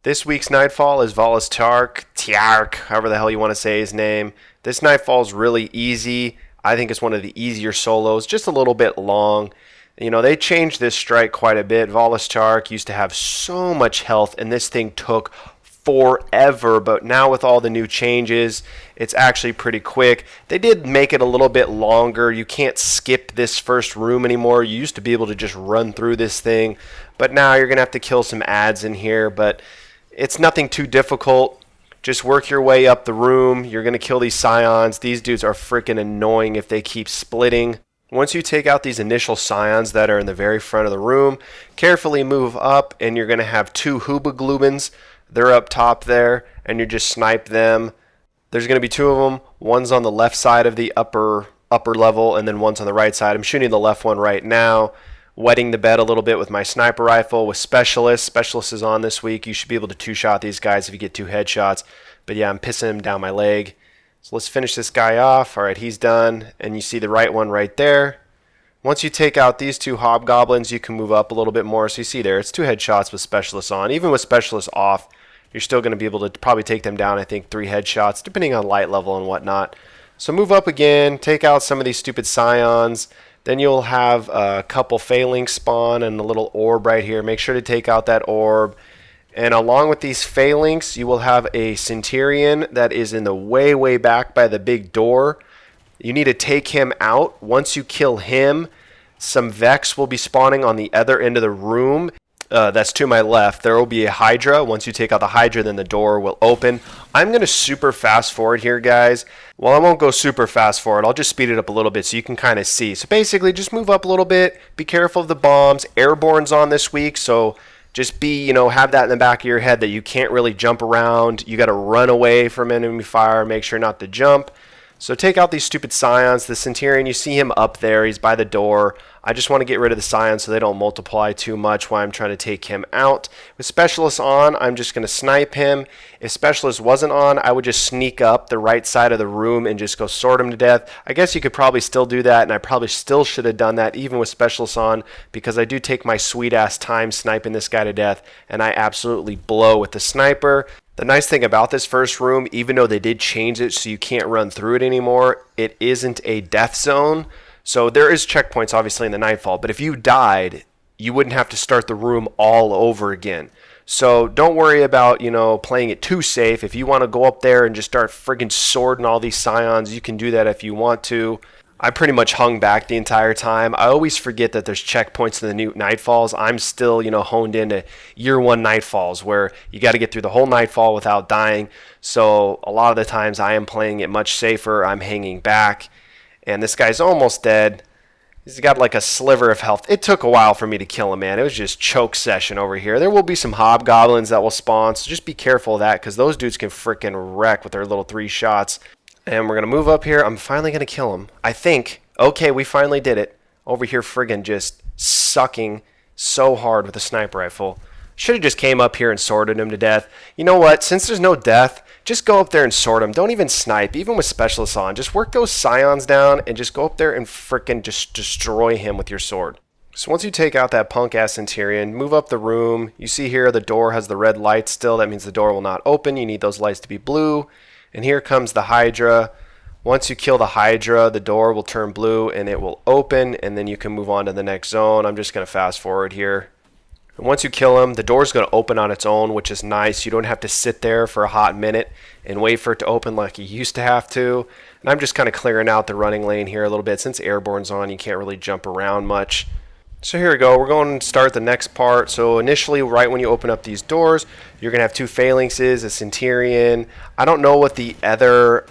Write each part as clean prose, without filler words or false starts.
This week's Nightfall is Valis Tiark, however the hell you want to say his name. This Nightfall is really easy. I think it's one of the easier solos, just a little bit long. You know, they changed this strike quite a bit. Valis Tiark used to have so much health, and this thing took forever, but now with all the new changes, it's actually pretty quick. They did make it a little bit longer. You can't skip this first room anymore. You used to be able to just run through this thing, but now you're going to have to kill some ads in here, but it's nothing too difficult. Just work your way up the room. You're going to kill these scions. These dudes are freaking annoying if they keep splitting. Once you take out these initial scions that are in the very front of the room, carefully move up, and you're going to have two Hubaglubins. They're up top there, and you just snipe them. There's going to be two of them. One's on the left side of the upper level, and then one's on the right side. I'm shooting the left one right now. Wetting the bed a little bit with my sniper rifle with Specialist. Specialist is on this week. You should be able to two-shot these guys if you get two headshots. But yeah, I'm pissing him down my leg. So let's finish this guy off. All right, he's done. And you see the right one right there. Once you take out these two hobgoblins, you can move up a little bit more. So you see there, it's two headshots with Specialist on. Even with Specialist off, you're still going to be able to probably take them down, I think, 3 headshots, depending on light level and whatnot. So move up again, take out some of these stupid scions. Then you'll have a couple phalanx spawn and a little orb right here. Make sure to take out that orb. And along with these phalanx, you will have a centurion that is in the way back by the big door. You need to take him out. Once you kill him, some Vex will be spawning on the other end of the room. That's to my left. There will be a Hydra. Once you take out the Hydra, then the door will open. I'm going to super fast forward here, guys. Well, I won't go super fast forward. I'll just speed it up a little bit so you can kind of see. So basically, just move up a little bit. Be careful of the bombs. Airborne's on this week, so just have that in the back of your head that you can't really jump around. You got to run away from enemy fire. Make sure not to jump. So take out these stupid scions. The Centurion, you see him up there. He's by the door. I just want to get rid of the scions so they don't multiply too much while I'm trying to take him out. With Specialist on, I'm just going to snipe him. If Specialist wasn't on, I would just sneak up the right side of the room and just go sword him to death. I guess you could probably still do that, and I probably still should have done that even with Specialist on, because I do take my sweet-ass time sniping this guy to death, and I absolutely blow with the sniper. The nice thing about this first room, even though they did change it so you can't run through it anymore, it isn't a death zone. So there is checkpoints obviously in the Nightfall, but if you died, you wouldn't have to start the room all over again. So don't worry about, playing it too safe. If you want to go up there and just start friggin' swording all these scions, you can do that if you want to. I pretty much hung back the entire time. I always forget that there's checkpoints in the new Nightfalls. I'm still, honed into year 1 Nightfalls where you got to get through the whole Nightfall without dying. So a lot of the times I am playing it much safer. I'm hanging back. And this guy's almost dead. He's got like a sliver of health. It took a while for me to kill him, man. It was just choke session over here. There will be some hobgoblins that will spawn, so just be careful of that because those dudes can freaking wreck with their little 3 shots. And we're going to move up here. I'm finally going to kill him. I think. Okay, we finally did it. Over here friggin' just sucking so hard with a sniper rifle. Should have just came up here and sorted him to death. You know what? Since there's no death, just go up there and sort him. Don't even snipe, even with Specialists on. Just work those scions down and just go up there and frickin' just destroy him with your sword. So once you take out that punk-ass Centurion, move up the room. You see here the door has the red light still. That means the door will not open. You need those lights to be blue. And here comes the Hydra. Once you kill the Hydra, the door will turn blue and it will open, and then you can move on to the next zone. I'm just going to fast forward here. And once you kill him, the door's going to open on its own, which is nice. You don't have to sit there for a hot minute and wait for it to open like you used to have to. And I'm just kind of clearing out the running lane here a little bit. Since Airborne's on, you can't really jump around much. So here we go. We're going to start the next part. So initially, right when you open up these doors, you're going to have 2 phalanxes, a Centurion. I don't know what the other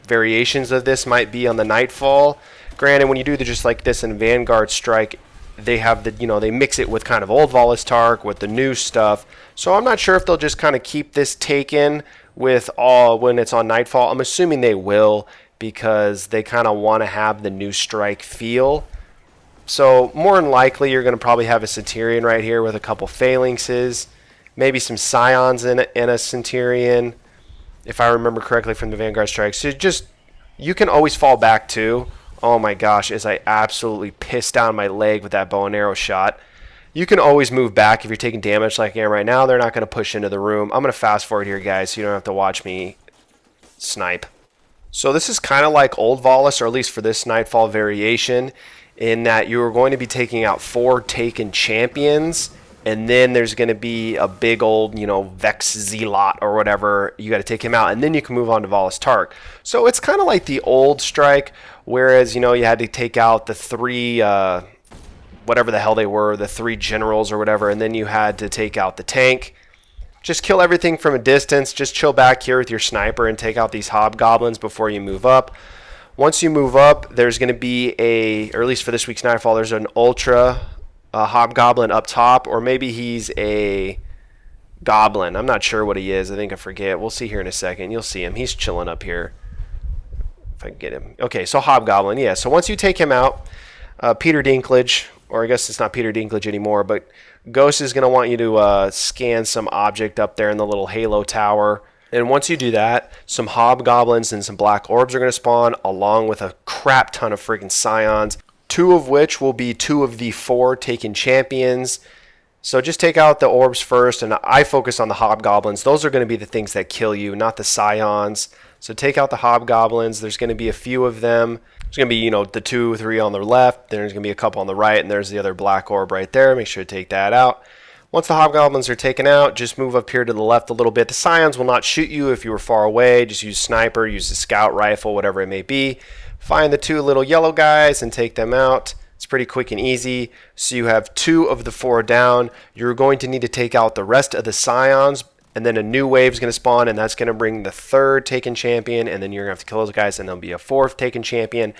variations of this might be on the Nightfall. Granted, when you do just like this in Vanguard Strike, they have the, they mix it with kind of old Valis Tiark with the new stuff. So I'm not sure if they'll just kind of keep this taken with all when it's on Nightfall. I'm assuming they will because they kind of want to have the new strike feel. So more than likely, you're going to probably have a Centurion right here with a couple phalanxes, maybe some scions in a Centurion, if I remember correctly from the Vanguard Strike. So you can always fall back too. Oh my gosh, as I absolutely pissed down my leg with that bow and arrow shot. You can always move back if you're taking damage like I am right now. They're not going to push into the room. I'm going to fast forward here, guys, so you don't have to watch me snipe. So this is kind of like old Valis, or at least for this Nightfall variation, in that you are going to be taking out 4 taken champions, and then there's going to be a big old, Vex Zealot or whatever. You got to take him out, and then you can move on to Valis Tark. So it's kind of like the old strike, whereas, you had to take out the 3... whatever the hell they were, the 3 generals or whatever, and then you had to take out the tank. Just kill everything from a distance. Just chill back here with your sniper and take out these hobgoblins before you move up. Once you move up, there's going to be or at least for this week's Nightfall, there's an ultra hobgoblin up top, or maybe he's a goblin. I'm not sure what he is. I think I forget. We'll see here in a second. You'll see him. He's chilling up here. If I can get him. Okay, so hobgoblin, yeah. So once you take him out, Peter Dinklage, or I guess it's not Peter Dinklage anymore, but Ghost is going to want you to scan some object up there in the little halo tower. And once you do that, some hobgoblins and some black orbs are going to spawn, along with a crap ton of freaking scions, 2 of which will be 2 of the 4 taken champions. So just take out the orbs first, and I focus on the hobgoblins. Those are going to be the things that kill you, not the scions. So take out the hobgoblins. There's going to be a few of them. There's going to be, the 2, 3 on the left. There's going to be a couple on the right, and there's the other black orb right there. Make sure to take that out. Once the hobgoblins are taken out, just move up here to the left a little bit. The scions will not shoot you if you were far away. Just use sniper, use the scout rifle, whatever it may be. Find the 2 little yellow guys and take them out. It's pretty quick and easy. So you have 2 of the 4 down. You're going to need to take out the rest of the scions, and then a new wave is going to spawn, and that's going to bring the 3rd taken champion, and then you're going to have to kill those guys, and there'll be a 4th taken champion.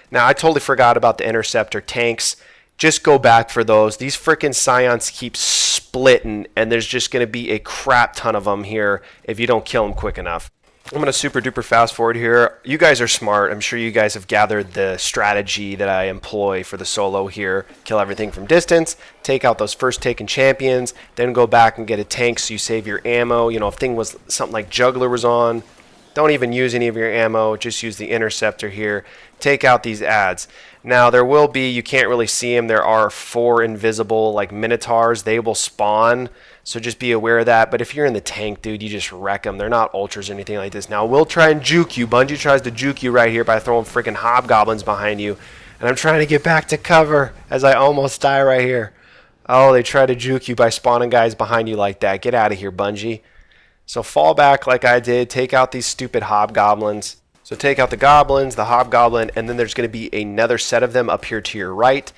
Now, I totally forgot about the interceptor tanks. Just go back for those. These freaking scions keep splitting, and there's just going to be a crap ton of them here if you don't kill them quick enough. I'm going to super duper fast forward here. You guys are smart. I'm sure you guys have gathered the strategy that I employ for the solo here. Kill everything from distance, take out those first taken champions, then go back and get a tank so you save your ammo. If thing was something like Juggler was on, don't even use any of your ammo. Just use the interceptor here. Take out these adds. Now, there will be, you can't really see them, there are 4 invisible, like Minotaurs. They will spawn, so just be aware of that. But if you're in the tank, dude, you just wreck them. They're not ultras or anything like this. Now, we'll try and juke you. Bungie tries to juke you right here by throwing freaking hobgoblins behind you. And I'm trying to get back to cover as I almost die right here. Oh, they try to juke you by spawning guys behind you like that. Get out of here, Bungie. So fall back like I did. Take out these stupid hobgoblins. So take out the goblins, the hobgoblin, and then there's going to be another set of them up here to your right.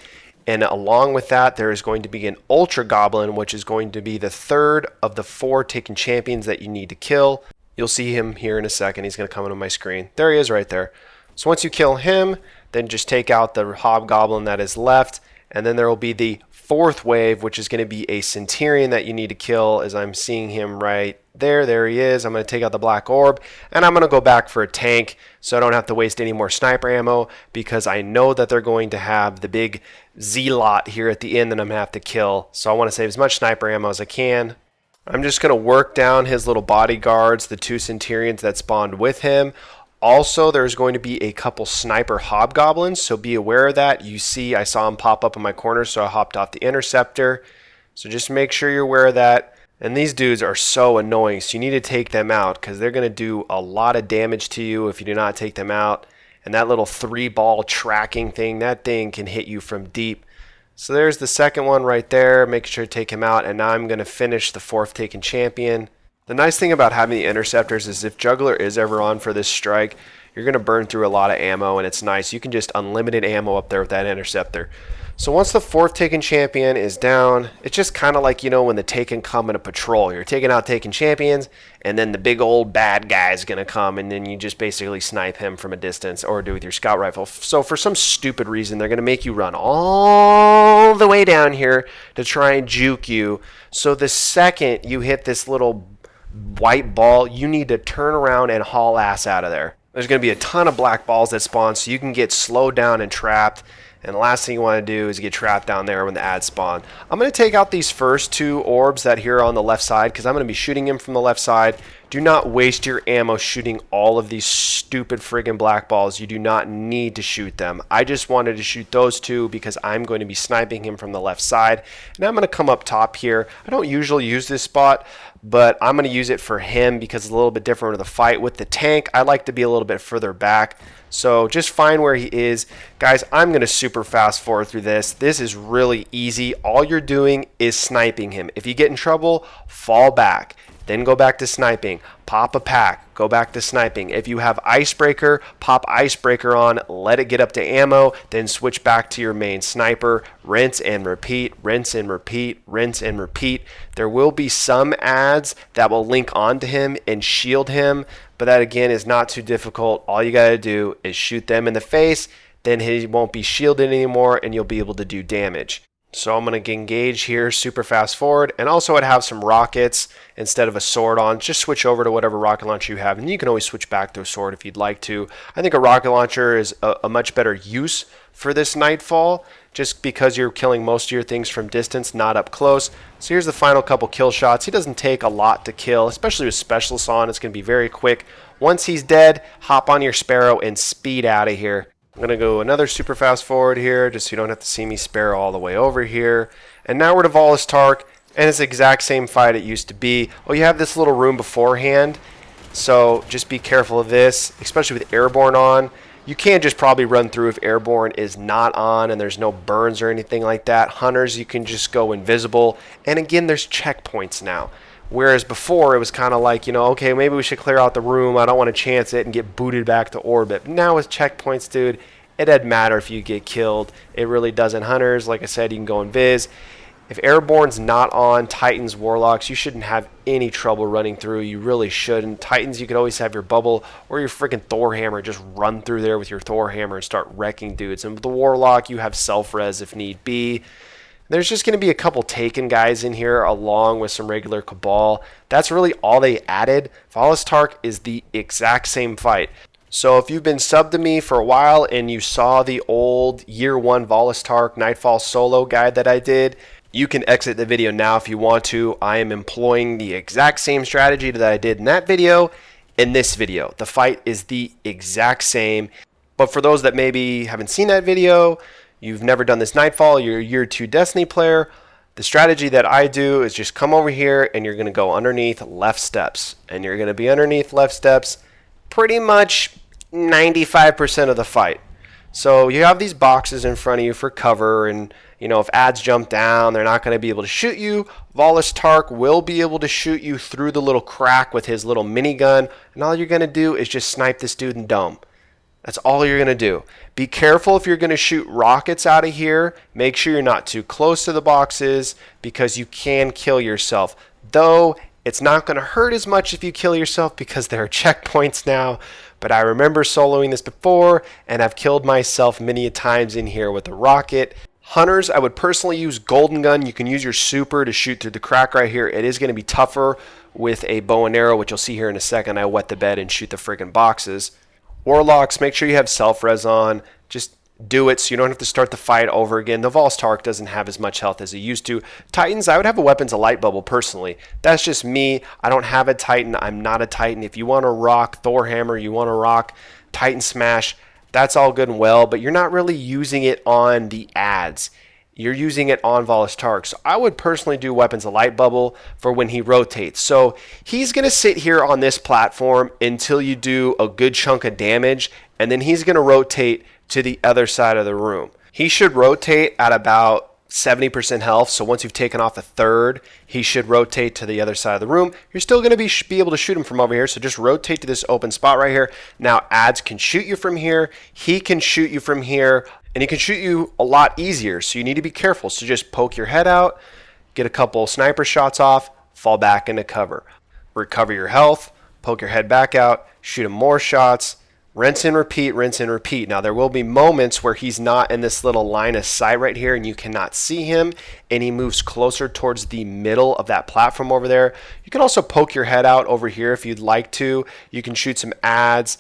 And along with that, there is going to be an ultra goblin, which is going to be the 3rd of the 4 taken champions that you need to kill. You'll see him here in a second. He's going to come into my screen. There he is right there. So once you kill him, then just take out the hobgoblin that is left. And then there will be the 4th wave, which is going to be a centurion that you need to kill, as I'm seeing him right there. There he is. I'm going to take out the black orb, and I'm going to go back for a tank so I don't have to waste any more sniper ammo, because I know that they're going to have the big zealot here at the end that I'm going to have to kill. So I want to save as much sniper ammo as I can. I'm just going to work down his little bodyguards, the 2 centurions that spawned with him. Also, there's going to be a couple sniper hobgoblins, so be aware of that. You see, I saw him pop up in my corner, so I hopped off the interceptor. So just make sure you're aware of that. And these dudes are so annoying, so you need to take them out, because they're going to do a lot of damage to you if you do not take them out. And that little 3-ball tracking thing, that thing can hit you from deep. So there's the second one right there. Make sure to take him out. And now I'm going to finish the 4th taken champion. The nice thing about having the interceptors is if Juggler is ever on for this strike, you're going to burn through a lot of ammo, and it's nice. You can just unlimited ammo up there with that interceptor. So once the 4th taken champion is down, it's just kind of like, when the Taken come in a patrol. You're taking out Taken champions, and then the big old bad guy is going to come, and then you just basically snipe him from a distance or do it with your scout rifle. So for some stupid reason, they're going to make you run all the way down here to try and juke you. So the second you hit this little white ball, you need to turn around and haul ass out of there. There's going to be a ton of black balls that spawn, so you can get slowed down and trapped. And the last thing you want to do is get trapped down there when the ads spawn. I'm going to take out these first 2 orbs that here are on the left side because I'm going to be shooting him from the left side. Do not waste your ammo shooting all of these stupid friggin' black balls. You do not need to shoot them. I just wanted to shoot those 2 because I'm going to be sniping him from the left side. And I'm going to come up top here. I don't usually use this spot, but I'm going to use it for him because it's a little bit different with the fight. With the tank, I like to be a little bit further back. So just find where he is. Guys, I'm going to super fast forward through this. This is really easy. All you're doing is sniping him. If you get in trouble, fall back. Then go back to sniping. Pop a pack. Go back to sniping. If you have Icebreaker, pop Icebreaker on. Let it get up to ammo. Then switch back to your main sniper. Rinse and repeat. Rinse and repeat. Rinse and repeat. There will be some ads that will link onto him and shield him. But that again is not too difficult. All you got to do is shoot them in the face. Then he won't be shielded anymore and you'll be able to do damage. So I'm going to engage here, super fast forward, and also I'd have some rockets instead of a sword on. Just switch over to whatever rocket launcher you have, and you can always switch back to a sword if you'd like to. I think a rocket launcher is a much better use for this Nightfall, just because you're killing most of your things from distance, not up close. So here's the final couple kill shots. He doesn't take a lot to kill, especially with Specialist on. It's going to be very quick. Once he's dead, hop on your Sparrow and speed out of here. I'm going to go another super fast forward here, just so you don't have to see me Sparrow all the way over here. And now we're to Valis Tark, and it's the exact same fight it used to be. Oh, you have this little room beforehand, so just be careful of this, especially with Airborne on. You can't just probably run through if Airborne is not on and there's no burns or anything like that. Hunters, you can just go invisible. And again, there's checkpoints now. Whereas before, it was kind of like, okay, maybe we should clear out the room. I don't want to chance it and get booted back to orbit. Now with checkpoints, dude, it doesn't matter if you get killed. It really doesn't. Hunters, like I said, you can go invis. If Airborne's not on, Titans, Warlocks, you shouldn't have any trouble running through. You really shouldn't. Titans, you could always have your bubble or your freaking Thor hammer. Just run through there with your Thor hammer and start wrecking dudes. And with the Warlock, you have self-res if need be. There's just going to be a couple Taken guys in here along with some regular Cabal. That's really all they added. Valis Tark is the exact same fight. So if you've been subbed to me for a while and you saw the old Year 1 Valis Tark Nightfall solo guide that I did, you can exit the video now if you want to. I am employing the exact same strategy that I did in that video in this video. The fight is the exact same. But for those that maybe haven't seen that video, you've never done this Nightfall, you're a Year 2 Destiny player, the strategy that I do is just come over here and you're going to go underneath left steps. And you're going to be underneath left steps pretty much 95% of the fight. So you have these boxes in front of you for cover, and if ads jump down, they're not going to be able to shoot you. Valis Tark will be able to shoot you through the little crack with his little minigun, and all you're going to do is just snipe this dude in dome. That's all you're going to do. Be careful if you're going to shoot rockets out of here. Make sure you're not too close to the boxes because you can kill yourself. Though it's not going to hurt as much if you kill yourself because there are checkpoints now. But I remember soloing this before, and I've killed myself many times in here with a rocket. Hunters, I would personally use Golden Gun. You can use your super to shoot through the crack right here. It is going to be tougher with a bow and arrow, which you'll see here in a second. I wet the bed and shoot the friggin' boxes. Warlocks, make sure you have self-res on. Just do it so you don't have to start the fight over again. The Valis Tark doesn't have as much health as he used to. Titans, I would have a weapons of light bubble personally. That's just me. I don't have a Titan. I'm not a Titan. If you want to rock Thor Hammer, you want to rock Titan Smash, that's all good and well, but you're not really using it on the ads. You're using it on Valis Tark. So I would personally do weapons of light bubble for when he rotates. So he's going to sit here on this platform until you do a good chunk of damage, and then he's going to rotate to the other side of the room. He should rotate at about 70% health, so once you've taken off a third, he should rotate to the other side of the room. You're still going to be able to shoot him from over here, so just rotate to this open spot right here. Now, ads can shoot you from here. He can shoot you from here, and he can shoot you a lot easier, so you need to be careful. So just poke your head out, get a couple sniper shots off, fall back into cover. Recover your health, poke your head back out, shoot him more shots, Rinse and repeat, rinse and repeat. Now, there will be moments where he's not in this little line of sight right here and you cannot see him, and he moves closer towards the middle of that platform over there. You can also poke your head out over here if you'd like to. You can shoot some ads,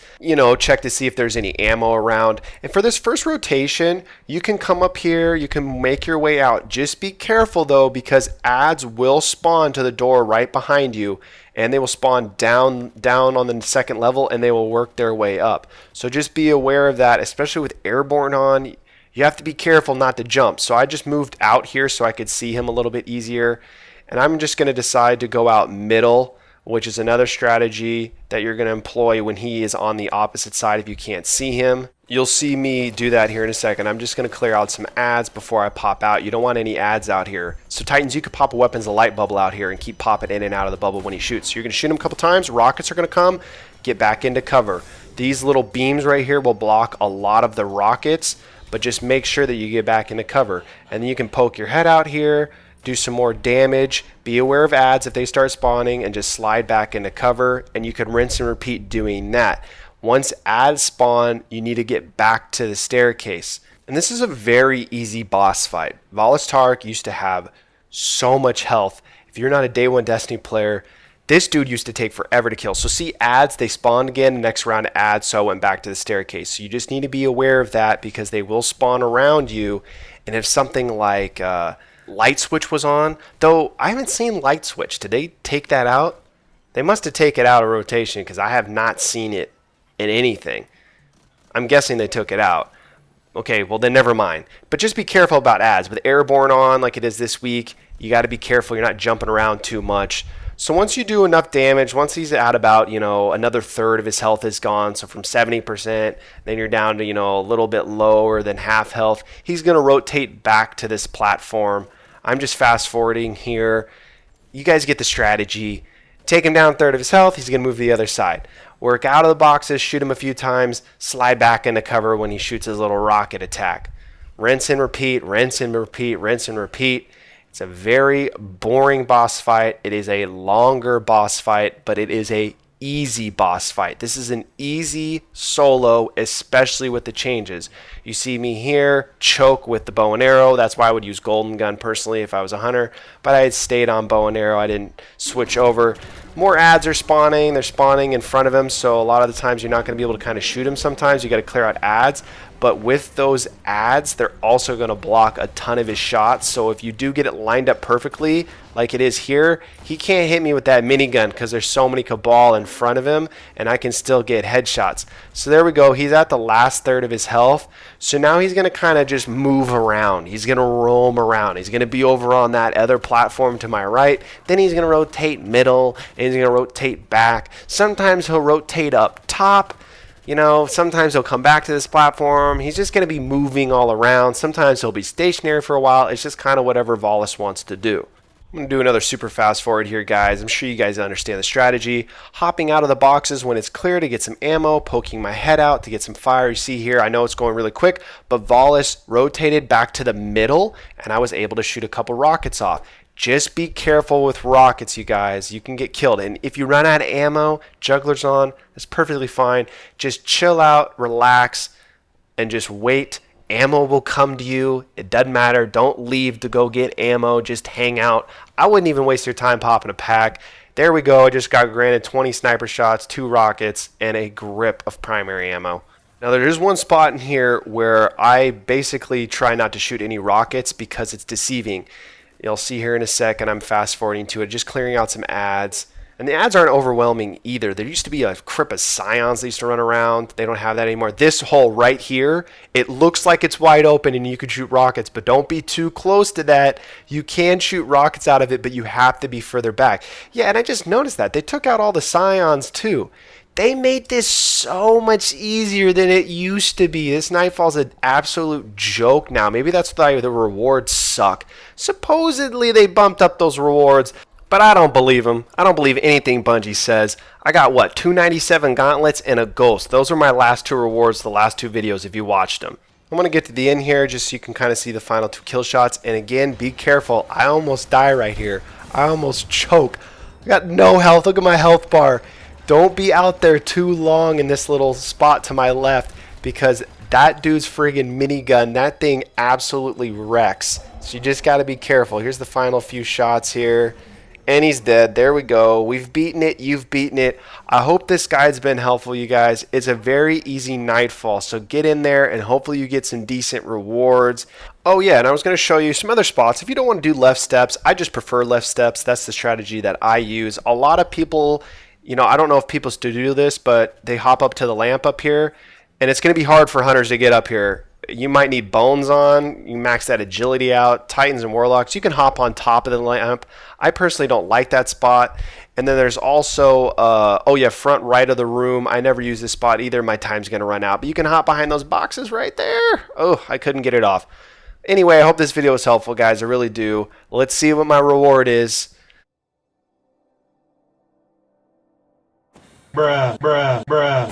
check to see if there's any ammo around. And for this first rotation, you can come up here, you can make your way out. Just be careful though, because ads will spawn to the door right behind you, and they will spawn down on the second level, and they will work their way up. So just be aware of that, especially with airborne on. You have to be careful not to jump. So I just moved out here so I could see him a little bit easier. And I'm just going to decide to go out middle, which is another strategy that you're going to employ when he is on the opposite side if you can't see him. You'll see me do that here in a second. I'm just going to clear out some ads before I pop out. You don't want any ads out here. So Titans, you could pop a weapons of light bubble out here and keep popping in and out of the bubble when he shoots. So you're going to shoot him a couple times. Rockets are going to come. Get back into cover. These little beams right here will block a lot of the rockets, but just make sure that you get back into cover. And then you can poke your head out here, do some more damage, be aware of ads if they start spawning, and just slide back into cover, and you can rinse and repeat doing that. Once ads spawn, you need to get back to the staircase. And this is a very easy boss fight. Valis Tark used to have so much health. If you're not a day one Destiny player, this dude used to take forever to kill. So see ads, they spawned again, next round ads, so I went back to the staircase. So you just need to be aware of that, because they will spawn around you. And if something like Light Switch was on, though I haven't seen Light Switch. Did they take that out? They must have taken it out of rotation, because I have not seen it in anything. I'm guessing they took it out. Okay, well then never mind. But just be careful about ads. With airborne on like it is this week, you got to be careful you're not jumping around too much. So once you do enough damage, once he's at about, another third of his health is gone, so from 70%, then you're down to, a little bit lower than half health, he's going to rotate back to this platform. I'm just fast forwarding here. You guys get the strategy. Take him down a third of his health, he's going to move to the other side. Work out of the boxes, shoot him a few times, slide back into cover when he shoots his little rocket attack. Rinse and repeat, rinse and repeat, rinse and repeat. It's a very boring boss fight. It is a longer boss fight, but it is a easy boss fight. This is an easy solo, especially with the changes. You see me here choke with the bow and arrow. That's why I would use golden gun personally if I was a hunter, but I had stayed on bow and arrow. I didn't switch over. More ads are spawning. They're spawning in front of him, so a lot of the times you're not going to be able to kind of shoot him sometimes. You got to clear out ads. But with those ads, they're also going to block a ton of his shots. So if you do get it lined up perfectly, like it is here, he can't hit me with that minigun because there's so many Cabal in front of him, and I can still get headshots. So there we go. He's at the last third of his health. So now he's going to kind of just move around. He's going to roam around. He's going to be over on that other platform to my right. Then he's going to rotate middle, and he's going to rotate back. Sometimes he'll rotate up top. Sometimes he'll come back to this platform. He's just going to be moving all around. Sometimes he'll be stationary for a while. It's just kind of whatever Valis wants to do. I'm going to do another super fast forward here, guys. I'm sure you guys understand the strategy. Hopping out of the boxes when it's clear to get some ammo, poking my head out to get some fire. You see here, I know it's going really quick, but Valis rotated back to the middle, and I was able to shoot a couple rockets off. Just be careful with rockets, you guys. You can get killed. And if you run out of ammo, juggler's on, that's perfectly fine. Just chill out, relax, and just wait. Ammo will come to you. It doesn't matter. Don't leave to go get ammo. Just hang out. I wouldn't even waste your time popping a pack. There we go. I just got granted 20 sniper shots, 2 rockets, and a grip of primary ammo. Now there is one spot in here where I basically try not to shoot any rockets because it's deceiving. You'll see here in a second, I'm fast forwarding to it, just clearing out some ads. And the ads aren't overwhelming either. There used to be a crypt of scions that used to run around. They don't have that anymore. This hole right here, it looks like it's wide open and you could shoot rockets, but don't be too close to that. You can shoot rockets out of it, but you have to be further back. Yeah, and I just noticed that. They took out all the scions too. They made this so much easier than it used to be. This Nightfall's an absolute joke now. Maybe that's why the rewards suck. Supposedly they bumped up those rewards, but I don't believe them. I don't believe anything Bungie says. I got, 297 gauntlets and a ghost. Those are my last 2 rewards, the last 2 videos if you watched them. I'm going to get to the end here just so you can kind of see the final 2 kill shots. And again, be careful. I almost die right here. I almost choke. I got no health. Look at my health bar. Don't be out there too long in this little spot to my left because that dude's friggin' minigun, that thing absolutely wrecks. So you just got to be careful. Here's the final few shots here. And he's dead. There we go. We've beaten it. You've beaten it. I hope this guide's been helpful, you guys. It's a very easy Nightfall. So get in there and hopefully you get some decent rewards. Oh yeah, and I was going to show you some other spots. If you don't want to do left steps, I just prefer left steps. That's the strategy that I use. A lot of people, you know, I don't know if people still do this, but they hop up to the lamp up here. And it's going to be hard for hunters to get up here. You might need bones on. You max that agility out. Titans and warlocks, you can hop on top of the lamp. I personally don't like that spot. And then there's also, oh yeah, front right of the room. I never use this spot either. My time's going to run out. But you can hop behind those boxes right there. Oh, I couldn't get it off. Anyway, I hope this video was helpful, guys. I really do. Let's see what my reward is. Bruh, bruh, bruh.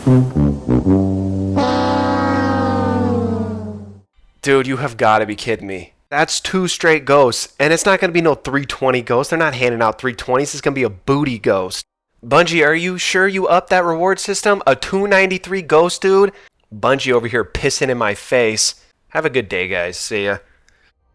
Dude, you have got to be kidding me. That's 2 straight ghosts, and it's not going to be no 320 ghost. They're not handing out 320s. It's going to be a booty ghost. Bungie, are you sure you upped that reward system? A 293 ghost, dude? Bungie over here pissing in my face. Have a good day, guys. See ya.